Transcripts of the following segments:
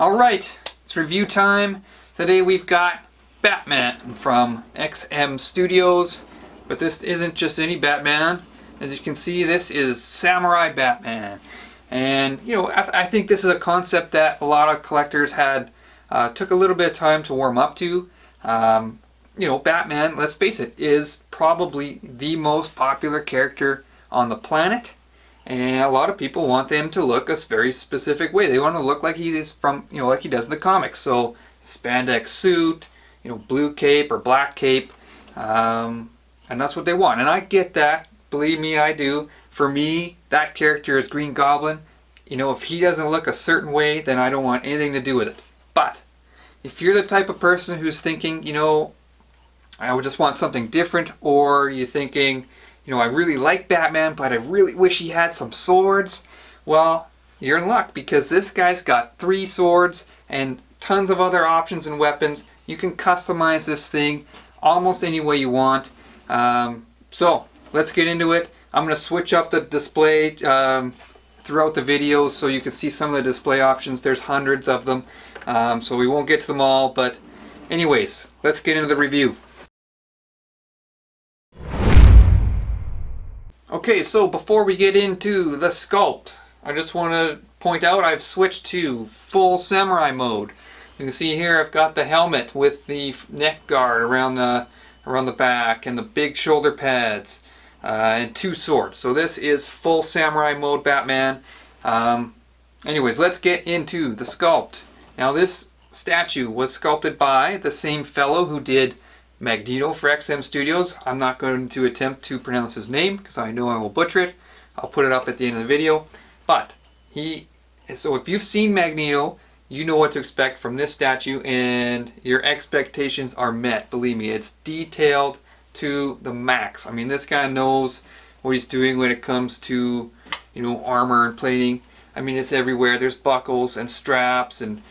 Alright, it's review time. Today we've got Batman from XM Studios, but this isn't just any Batman. As you can see, this is Samurai Batman. And you know, I think this is a concept that a lot of collectors had took a little bit of time to warm up to. You know, Batman, let's face it, is probably the most popular character on the planet. And a lot of people want them to look a very specific way. They want to look like he is from, you know, like he does in the comics. So spandex suit, you know, blue cape or black cape, and that's what they want. And I get that. Believe me, I do. For me, that character is Green Goblin. You know, if he doesn't look a certain way, then I don't want anything to do with it. But if you're the type of person who's thinking, you know, I would just want something different, or you're thinking, you know, I really like Batman, but I really wish he had some swords. Well, you're in luck, because this guy's got 3 swords and tons of other options and weapons. You can customize this thing almost any way you want. So let's get into it. I'm going to switch up the display throughout the video so you can see some of the display options. There's hundreds of them, so we won't get to them all. But anyways, let's get into the review. Okay, so before we get into the sculpt, I just want to point out I've switched to full samurai mode. You can see here I've got the helmet with the neck guard around the back and the big shoulder pads and 2 swords. So this is full samurai mode Batman. Anyways, let's get into the sculpt. Now this statue was sculpted by the same fellow who did Magneto for XM Studios. I'm not going to attempt to pronounce his name because I know I will butcher it. I'll put it up at the end of the video. But so if you've seen Magneto, you know what to expect from this statue, and your expectations are met. Believe me, it's detailed to the max. I mean, this guy knows what he's doing when it comes to, you know, armor and plating. I mean, it's everywhere. There's buckles and straps and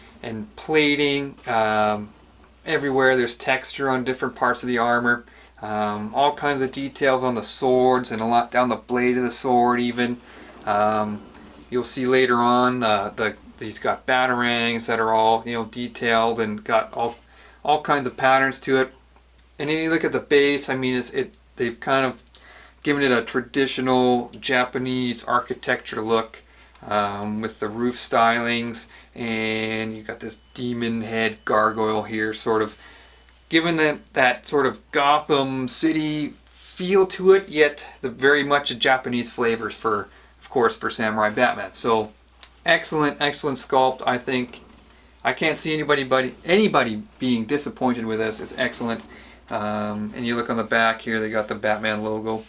plating. Everywhere. There's texture on different parts of the armor, all kinds of details on the swords, and a lot down the blade of the sword even. You'll see later on he's got batarangs that are all, you know, detailed and got all kinds of patterns to it. And then you look at the base. I mean, they've kind of given it a traditional Japanese architecture look, with the roof stylings, and you got this demon head gargoyle here, sort of giving that sort of Gotham City feel to it, yet very much a Japanese flavors of course, for Samurai Batman. So excellent sculpt. I think I can't see anybody being disappointed with this. It's excellent. And you look on the back here, they got the Batman logo.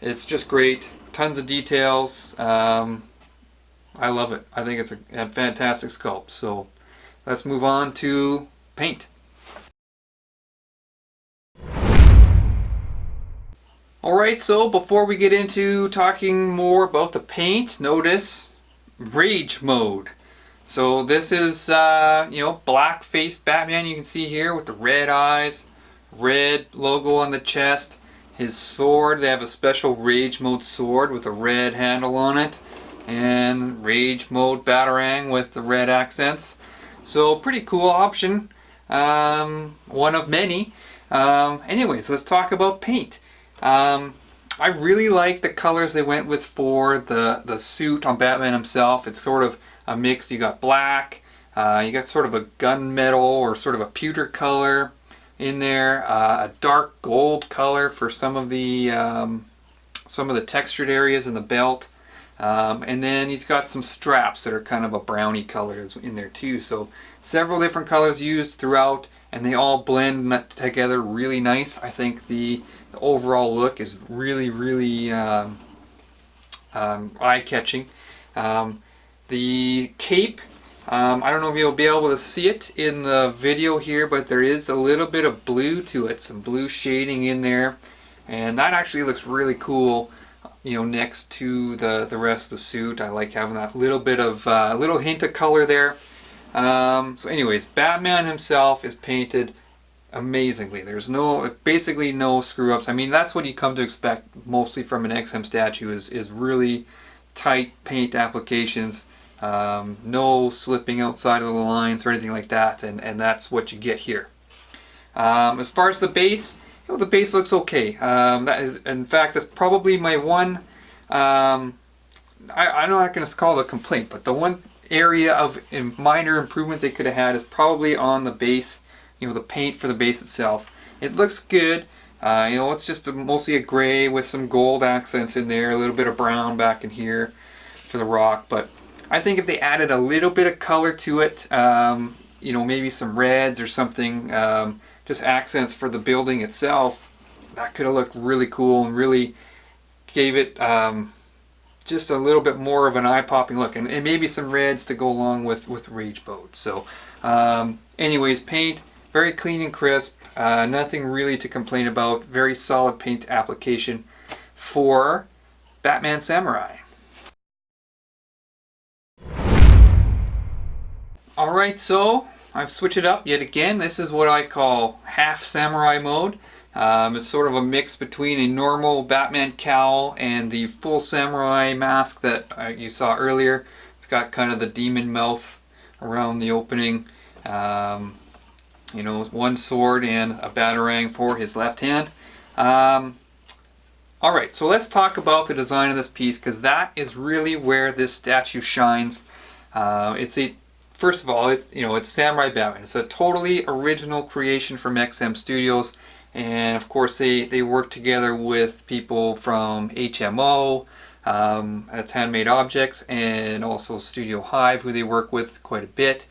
It's just great. Tons of details. I love it. I think it's a fantastic sculpt. So let's move on to paint. Alright, so before we get into talking more about the paint, notice Rage mode. So this is, you know, black-faced Batman, you can see here, with the red eyes, red logo on the chest. His sword, they have a special Rage mode sword with a red handle on it, and Rage mode batarang with the red accents. So pretty cool option, one of many. Anyways, let's talk about paint. I really like the colors they went with for the suit on Batman himself. It's sort of a mix. You got black, you got sort of a gunmetal or sort of a pewter color in there, a dark gold color for some of the textured areas in the belt. And then he's got some straps that are kind of a brownie color in there too. So several different colors used throughout, and they all blend together really nice. I think the overall look is really eye-catching. The cape, I don't know if you'll be able to see it in the video here, but there is a little bit of blue to it, some blue shading in there, and that actually looks really cool, you know, next to the rest of the suit. I like having that little bit of little hint of color there. So anyways, Batman himself is painted amazingly. There's basically no screw ups. I mean, that's what you come to expect mostly from an XM statue, is really tight paint applications. No slipping outside of the lines or anything like that, and that's what you get here. As far as the base, the base looks okay. That is, in fact, that's probably my one, I'm not going to call it a complaint, but the one area of minor improvement they could have had is probably on the base, the paint for the base itself. It looks good. It's just mostly a gray with some gold accents in there, a little bit of brown back in here for the rock, but I think if they added a little bit of color to it, maybe some reds or something, just accents for the building itself, that could have looked really cool and really gave it just a little bit more of an eye-popping look, and maybe some reds to go along with Rage Mode. So anyways, paint very clean and crisp, nothing really to complain about. Very solid paint application for Batman Samurai. Alright, so I've switched it up yet again. This is what I call half samurai mode. It's sort of a mix between a normal Batman cowl and the full samurai mask that you saw earlier. It's got kind of the demon mouth around the opening. One sword and a batarang for his left hand. Alright, so let's talk about the design of this piece, because that is really where this statue shines. First of all, it's Samurai Batman. It's a totally original creation from XM Studios, and of course they work together with people from HMO, that's Handmade Objects, and also Studio Hive, who they work with quite a bit.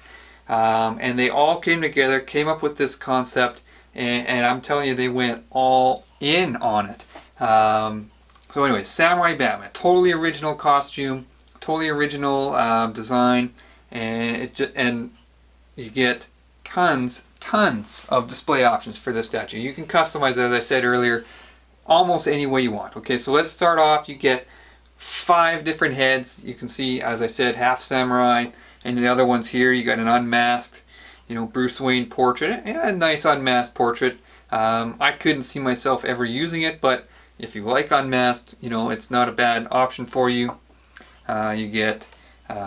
And they all came together, came up with this concept, and I'm telling you, they went all in on it. So anyway, Samurai Batman, totally original costume, totally original design. And you get tons of display options for this statue. You can customize it, as I said earlier, almost any way you want. Okay, so let's start off. You get 5 different heads. You can see, as I said, half samurai, and the other ones here, you got an unmasked, Bruce Wayne portrait. Yeah, a nice unmasked portrait. I couldn't see myself ever using it, but if you like unmasked, it's not a bad option for you. You get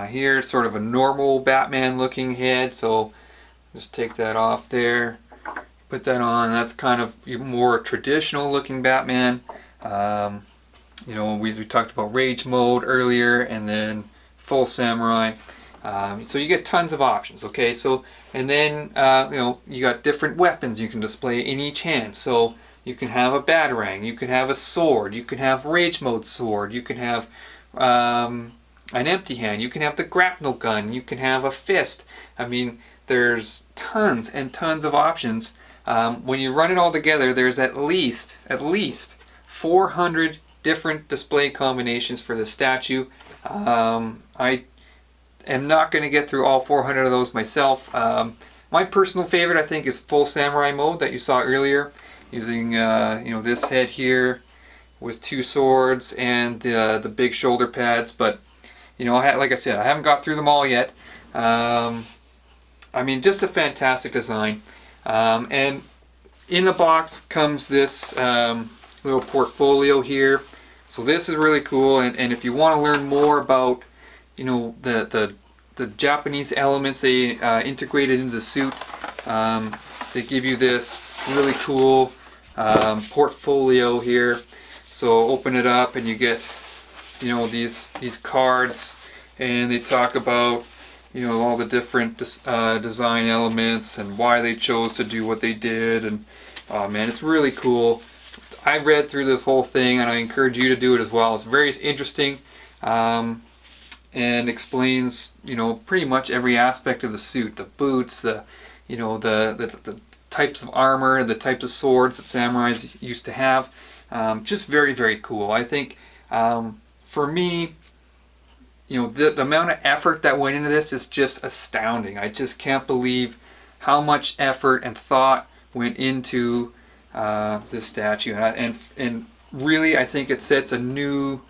here sort of a normal Batman looking head, so just take that off there, put that on. That's kind of more traditional looking Batman. We talked about Rage Mode earlier, and then full samurai. So you get tons of options. Okay, so and then you got different weapons you can display in each hand. So you can have a batarang, you can have a sword, you can have Rage Mode sword, you can have an empty hand, you can have the grapnel gun, you can have a fist. I mean, there's tons and tons of options. When you run it all together, there's at least 400 different display combinations for the statue. I am not going to get through all 400 of those myself. My personal favorite, I think, is full samurai mode that you saw earlier, using this head here with 2 swords and the big shoulder pads. But like I said, I haven't got through them all yet. I mean, just a fantastic design. And in the box comes this little portfolio here. So this is really cool. And if you want to learn more about, the Japanese elements they integrated into the suit, they give you this really cool portfolio here. So open it up and you get these cards, and they talk about all the different design elements and why they chose to do what they did. And oh man, it's really cool. I read through this whole thing, and I encourage you to do it as well. It's very interesting, and explains pretty much every aspect of the suit, the boots, the types of armor, the types of swords that samurais used to have. Just very, very cool. I think for me, the amount of effort that went into this is just astounding. I just can't believe how much effort and thought went into this statue, and really, I think it sets a new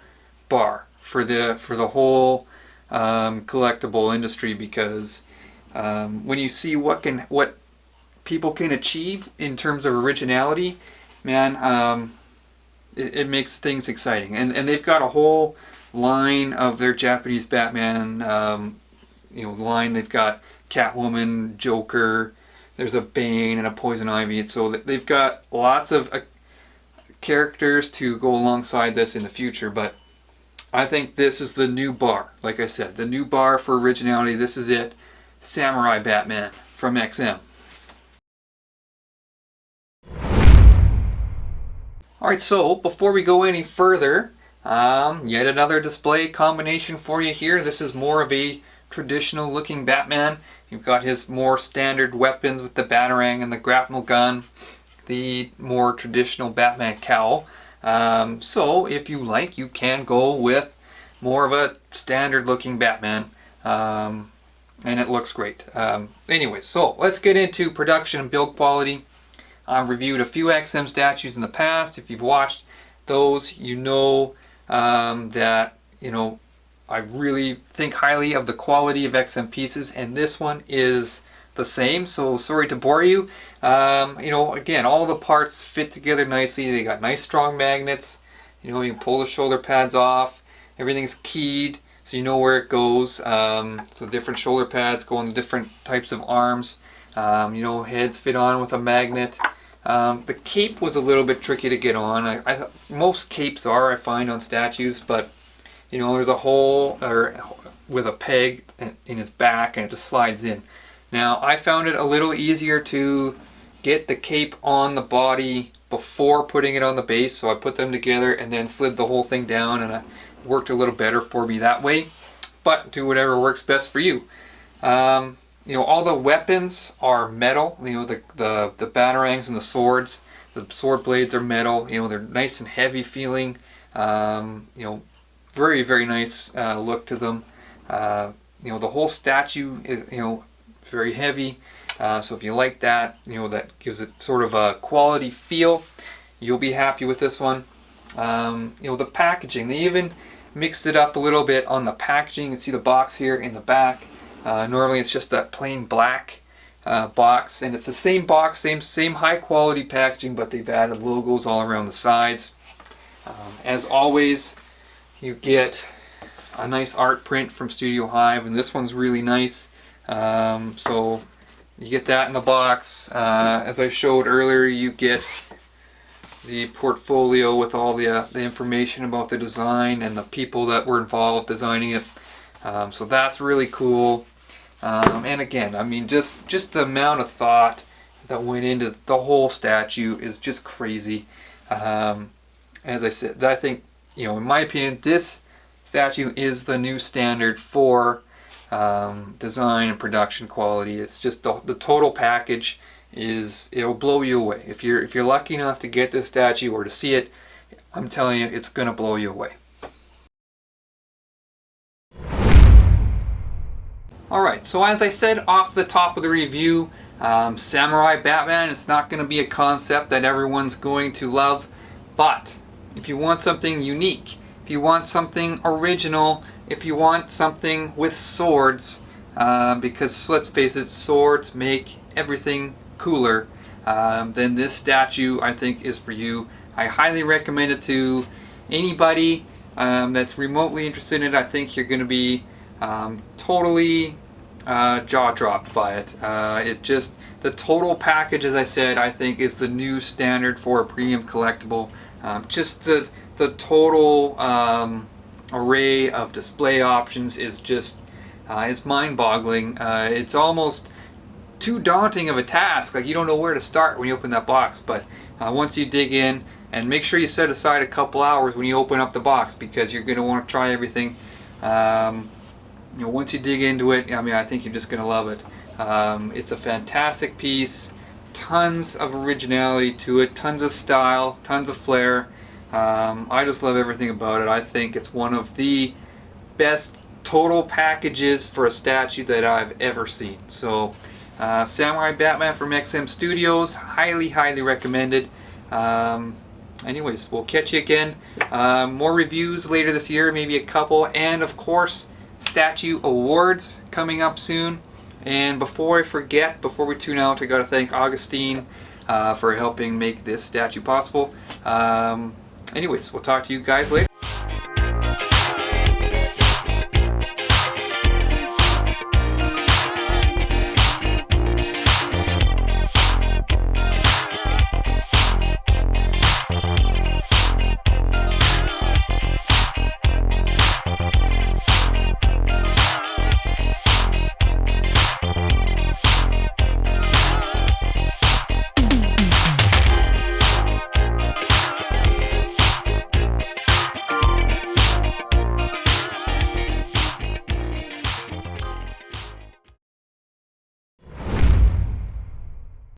bar for the whole collectible industry, because when you see what people can achieve in terms of originality, man, it makes things exciting. And they've got a whole line of their Japanese Batman line. They've got Catwoman, Joker, there's a Bane and a Poison Ivy. So they've got lots of characters to go alongside this in the future, but I think this is the new bar. Like I said, the new bar for originality. This is it. Samurai Batman from XM. Alright, so before we go any further, yet another display combination for you here. This is more of a traditional looking Batman. You've got his more standard weapons with the Batarang and the grapnel gun, the more traditional Batman cowl. So if you like, you can go with more of a standard looking Batman, and it looks great. Anyway, so let's get into production and build quality. I've reviewed a few XM statues in the past. If you've watched those, you know that I really think highly of the quality of XM pieces, and this one is the same. So sorry to bore you. Again, all the parts fit together nicely. They got nice strong magnets. You can pull the shoulder pads off. Everything's keyed, so you know where it goes. So different shoulder pads go on the different types of arms. Heads fit on with a magnet. The cape was a little bit tricky to get on. Most capes are, I find, on statues, but there's a hole with a peg in his back, and it just slides in. Now, I found it a little easier to get the cape on the body before putting it on the base, so I put them together and then slid the whole thing down, and it worked a little better for me that way. But do whatever works best for you. All the weapons are metal. The batarangs and the swords. The sword blades are metal. They're nice and heavy feeling. Very, very nice look to them. The whole statue is very heavy. So if you like that, that gives it sort of a quality feel. You'll be happy with this one. The packaging, they even mixed it up a little bit on the packaging. You can see the box here in the back. Normally it's just that plain black box, and it's the same box, same high quality packaging, but they've added logos all around the sides. As always, you get a nice art print from Studio Hive, and this one's really nice. So you get that in the box. As I showed earlier, you get the portfolio with all the information about the design and the people that were involved designing it. So that's really cool. And again, I mean, just the amount of thought that went into the whole statue is just crazy. As I said, I think, in my opinion, this statue is the new standard for design and production quality. It's just the total package it'll blow you away. If you're lucky enough to get this statue or to see it, I'm telling you, it's gonna blow you away. Alright, so as I said off the top of the review, Samurai Batman, it's not going to be a concept that everyone's going to love, but if you want something unique, if you want something original, if you want something with swords, because let's face it, swords make everything cooler, then this statue, I think, is for you. I highly recommend it to anybody that's remotely interested in it. I think you're going to be totally jaw-dropped by it. The total package, as I said, I think is the new standard for a premium collectible. Just the total array of display options is just it's mind-boggling. It's almost too daunting of a task. Like, you don't know where to start when you open that box, but once you dig in, and make sure you set aside a couple hours when you open up the box, because you're going to want to try everything. Once you dig into it, I think you're just going to love it. It's a fantastic piece, tons of originality to it, tons of style, tons of flair. I just love everything about it. I think it's one of the best total packages for a statue that I've ever seen. So, Samurai Batman from XM Studios, highly, highly recommended. Anyways, we'll catch you again. More reviews later this year, maybe a couple, and of course, statue awards coming up soon. And before I forget, before we tune out, I got to thank Augustine for helping make this statue possible. Anyways, we'll talk to you guys later.